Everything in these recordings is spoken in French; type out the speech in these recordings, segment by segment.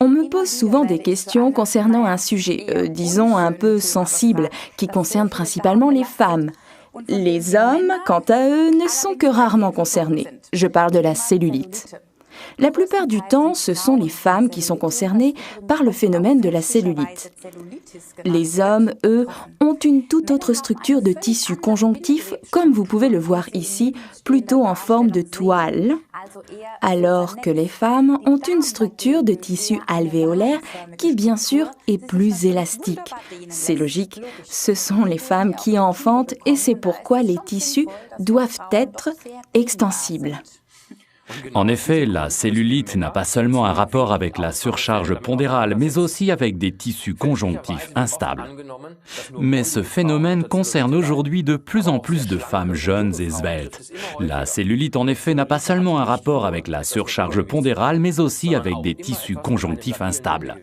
On me pose souvent des questions concernant un sujet, disons un peu sensible, qui concerne principalement les femmes. Les hommes, quant à eux, ne sont que rarement concernés. Je parle de la cellulite. La plupart du temps, ce sont les femmes qui sont concernées par le phénomène de la cellulite. Les hommes, eux, ont une toute autre structure de tissu conjonctif, comme vous pouvez le voir ici, plutôt en forme de toile, alors que les femmes ont une structure de tissu alvéolaire qui, bien sûr, est plus élastique. C'est logique, ce sont les femmes qui enfantent et c'est pourquoi les tissus doivent être extensibles. En effet, la cellulite n'a pas seulement un rapport avec la surcharge pondérale, mais aussi avec des tissus conjonctifs instables. Mais ce phénomène concerne aujourd'hui de plus en plus de femmes jeunes et sveltes. La cellulite, en effet, n'a pas seulement un rapport avec la surcharge pondérale, mais aussi avec des tissus conjonctifs instables.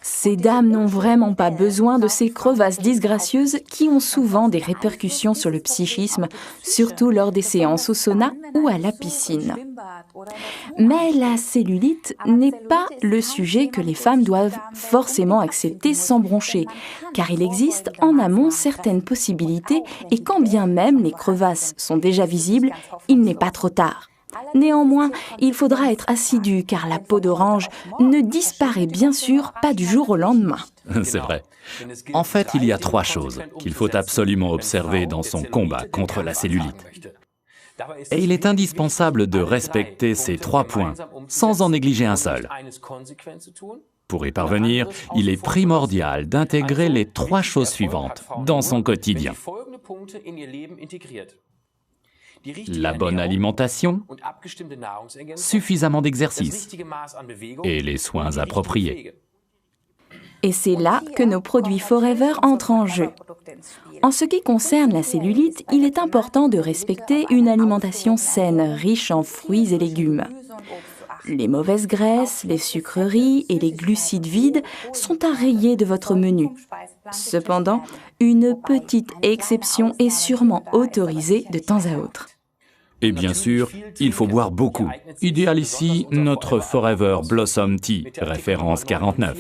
Ces dames n'ont vraiment pas besoin de ces crevasses disgracieuses qui ont souvent des répercussions sur le psychisme, surtout lors des séances au sauna ou à la piscine. Mais la cellulite n'est pas le sujet que les femmes doivent forcément accepter sans broncher, car il existe en amont certaines possibilités et quand bien même les crevasses sont déjà visibles, il n'est pas trop tard. Néanmoins, il faudra être assidu car la peau d'orange ne disparaît bien sûr pas du jour au lendemain. C'est vrai. En fait, il y a 3 choses qu'il faut absolument observer dans son combat contre la cellulite. Et il est indispensable de respecter ces 3 points, sans en négliger un seul. Pour y parvenir, il est primordial d'intégrer les 3 choses suivantes dans son quotidien. La bonne alimentation, suffisamment d'exercice et les soins appropriés. Et c'est là que nos produits Forever entrent en jeu. En ce qui concerne la cellulite, il est important de respecter une alimentation saine, riche en fruits et légumes. Les mauvaises graisses, les sucreries et les glucides vides sont à rayer de votre menu. Cependant, une petite exception est sûrement autorisée de temps à autre. Et bien sûr, il faut boire beaucoup. Idéal ici, notre Forever Blossom Tea, référence 49.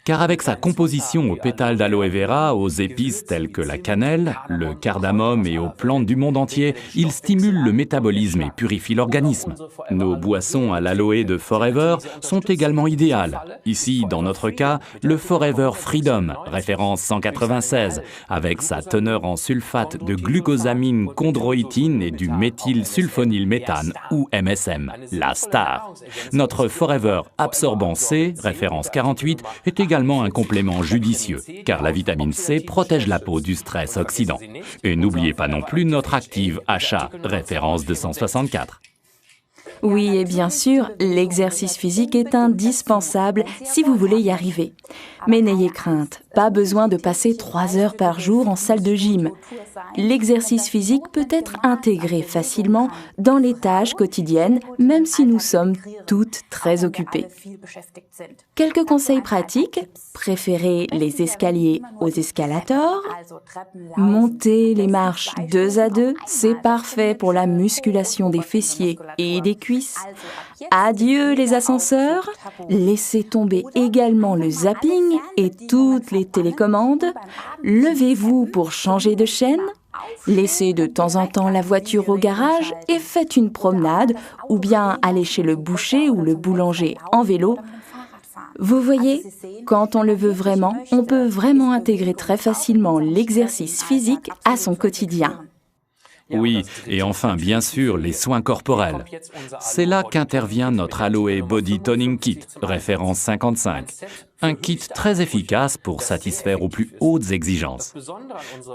Car avec sa composition aux pétales d'aloe vera, aux épices telles que la cannelle, le cardamome et aux plantes du monde entier, il stimule le métabolisme et purifie l'organisme. Nos boissons à l'aloe de Forever sont également idéales. Ici, dans notre cas, le Forever Freedom, référence 196, avec sa teneur en sulfate de glucosamine chondroïtine et du méthylsulfonylméthane ou MSM, la star. Notre Forever Absorbant C, référence 48, est également un complément judicieux, car la vitamine C protège la peau du stress oxydant. Et n'oubliez pas non plus notre Active Achat, référence 264. Oui, et bien sûr, l'exercice physique est indispensable si vous voulez y arriver. Mais n'ayez crainte, pas besoin de passer 3 heures par jour en salle de gym. L'exercice physique peut être intégré facilement dans les tâches quotidiennes, même si nous sommes toutes très occupées. Quelques conseils pratiques: préférez les escaliers aux escalators. Montez les marches 2 à 2, c'est parfait pour la musculation des fessiers et des cuisses. Adieu les ascenseurs, laissez tomber également le zapping et toutes les télécommandes. Levez-vous pour changer de chaîne. Laissez de temps en temps la voiture au garage et faites une promenade ou bien allez chez le boucher ou le boulanger en vélo. Vous voyez, quand on le veut vraiment, on peut vraiment intégrer très facilement l'exercice physique à son quotidien. Oui, et enfin, bien sûr, les soins corporels. C'est là qu'intervient notre Aloe Body Toning Kit, référence 55. Un kit très efficace pour satisfaire aux plus hautes exigences.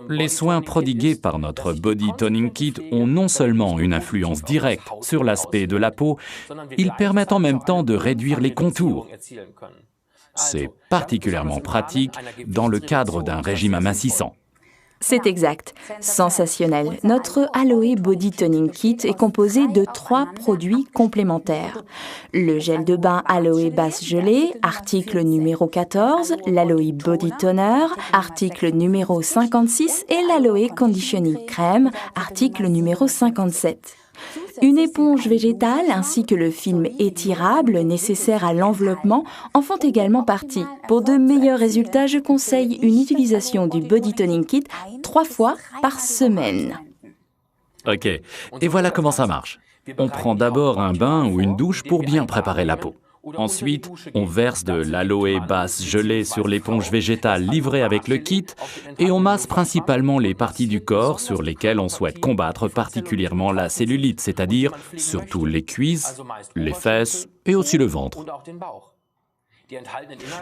Les soins prodigués par notre Body Toning Kit ont non seulement une influence directe sur l'aspect de la peau, ils permettent en même temps de réduire les contours. C'est particulièrement pratique dans le cadre d'un régime amincissant. C'est exact, sensationnel. Notre Aloe Body Toning Kit est composé de 3 produits complémentaires. Le gel de bain Aloe Base Gelée, article numéro 14, l'Aloe Body Toner, article numéro 56 et l'Aloe Conditioning Crème, article numéro 57. Une éponge végétale ainsi que le film étirable nécessaire à l'enveloppement en font également partie. Pour de meilleurs résultats, je conseille une utilisation du Body Toning Kit 3 fois par semaine. Ok, et voilà comment ça marche. On prend d'abord un bain ou une douche pour bien préparer la peau. Ensuite, on verse de l'aloe basse gelée sur l'éponge végétale livrée avec le kit et on masse principalement les parties du corps sur lesquelles on souhaite combattre particulièrement la cellulite, c'est-à-dire surtout les cuisses, les fesses et aussi le ventre.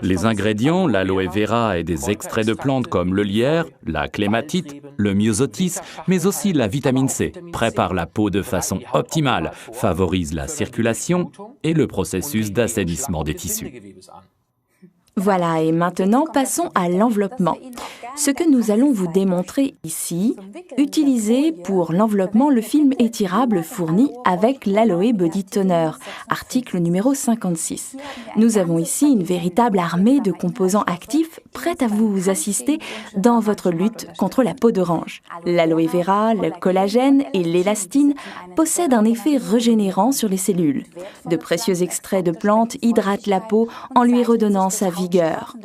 Les ingrédients, l'aloe vera et des extraits de plantes comme le lierre, la clématite, le myosotis, mais aussi la vitamine C, préparent la peau de façon optimale, favorisent la circulation et le processus d'assainissement des tissus. Voilà, et maintenant passons à l'enveloppement. Ce que nous allons vous démontrer ici, utilisez pour l'enveloppement le film étirable fourni avec l'Aloe Body Toner, article numéro 56. Nous avons ici une véritable armée de composants actifs prêts à vous assister dans votre lutte contre la peau d'orange. L'aloe vera, le collagène et l'élastine possèdent un effet régénérant sur les cellules. De précieux extraits de plantes hydratent la peau en lui redonnant sa vigueur.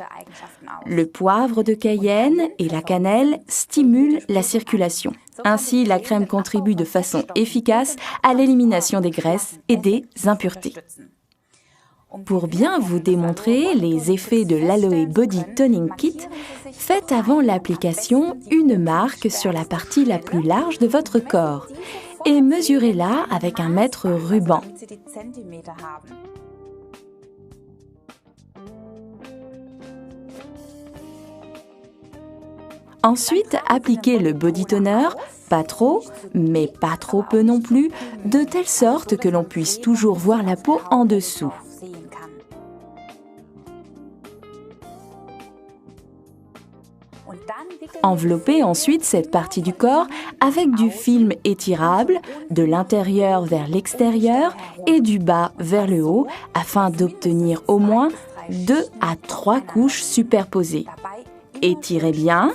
Le poivre de Cayenne et la cannelle stimulent la circulation. Ainsi, la crème contribue de façon efficace à l'élimination des graisses et des impuretés. Pour bien vous démontrer les effets de l'Aloe Body Toning Kit, faites avant l'application une marque sur la partie la plus large de votre corps et mesurez-la avec un mètre ruban. Ensuite, appliquez le body toner, pas trop, mais pas trop peu non plus, de telle sorte que l'on puisse toujours voir la peau en dessous. Enveloppez ensuite cette partie du corps avec du film étirable, de l'intérieur vers l'extérieur et du bas vers le haut, afin d'obtenir au moins 2 à 3 couches superposées. Étirez bien.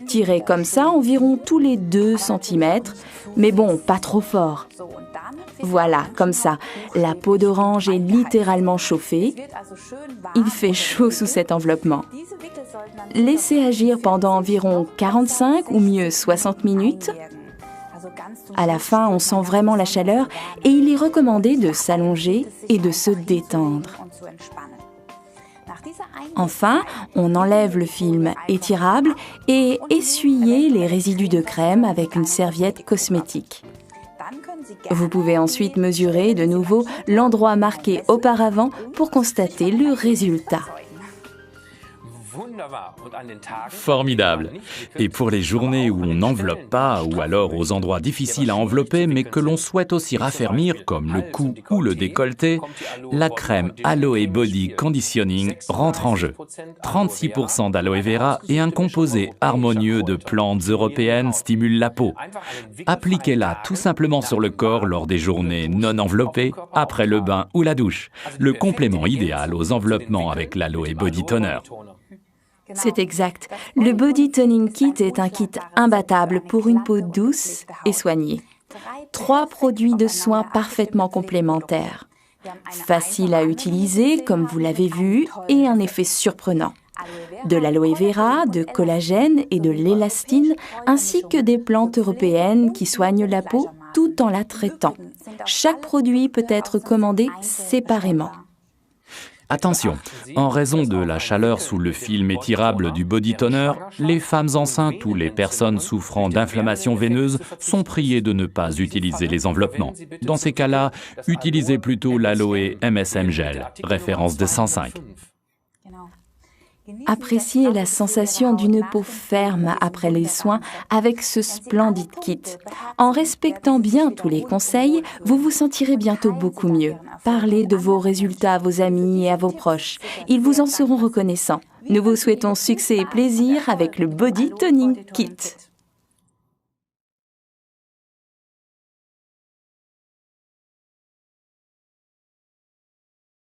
Tirez comme ça environ tous les 2 cm, mais bon, pas trop fort. Voilà, comme ça, la peau d'orange est littéralement chauffée. Il fait chaud sous cet enveloppement. Laissez agir pendant environ 45 ou mieux 60 minutes. À la fin, on sent vraiment la chaleur et il est recommandé de s'allonger et de se détendre. Enfin, on enlève le film étirable et essuyez les résidus de crème avec une serviette cosmétique. Vous pouvez ensuite mesurer de nouveau l'endroit marqué auparavant pour constater le résultat. Formidable. Et pour les journées où on n'enveloppe pas, ou alors aux endroits difficiles à envelopper, mais que l'on souhaite aussi raffermir, comme le cou ou le décolleté, la crème Aloe Body Conditioning rentre en jeu. 36% d'aloe vera et un composé harmonieux de plantes européennes stimule la peau. Appliquez-la tout simplement sur le corps lors des journées non enveloppées, après le bain ou la douche. Le complément idéal aux enveloppements avec l'Aloe Body Toner. C'est exact. Le Body Toning Kit est un kit imbattable pour une peau douce et soignée. 3 produits de soins parfaitement complémentaires. Facile à utiliser, comme vous l'avez vu, et un effet surprenant. De l'aloe vera, de collagène et de l'élastine, ainsi que des plantes européennes qui soignent la peau tout en la traitant. Chaque produit peut être commandé séparément. Attention, en raison de la chaleur sous le film étirable du body toner, les femmes enceintes ou les personnes souffrant d'inflammation veineuse sont priées de ne pas utiliser les enveloppements. Dans ces cas-là, utilisez plutôt l'Aloe MSM Gel, référence de 105. Appréciez la sensation d'une peau ferme après les soins avec ce splendide kit. En respectant bien tous les conseils, vous vous sentirez bientôt beaucoup mieux. Parlez de vos résultats à vos amis et à vos proches. Ils vous en seront reconnaissants. Nous vous souhaitons succès et plaisir avec le Body Toning Kit.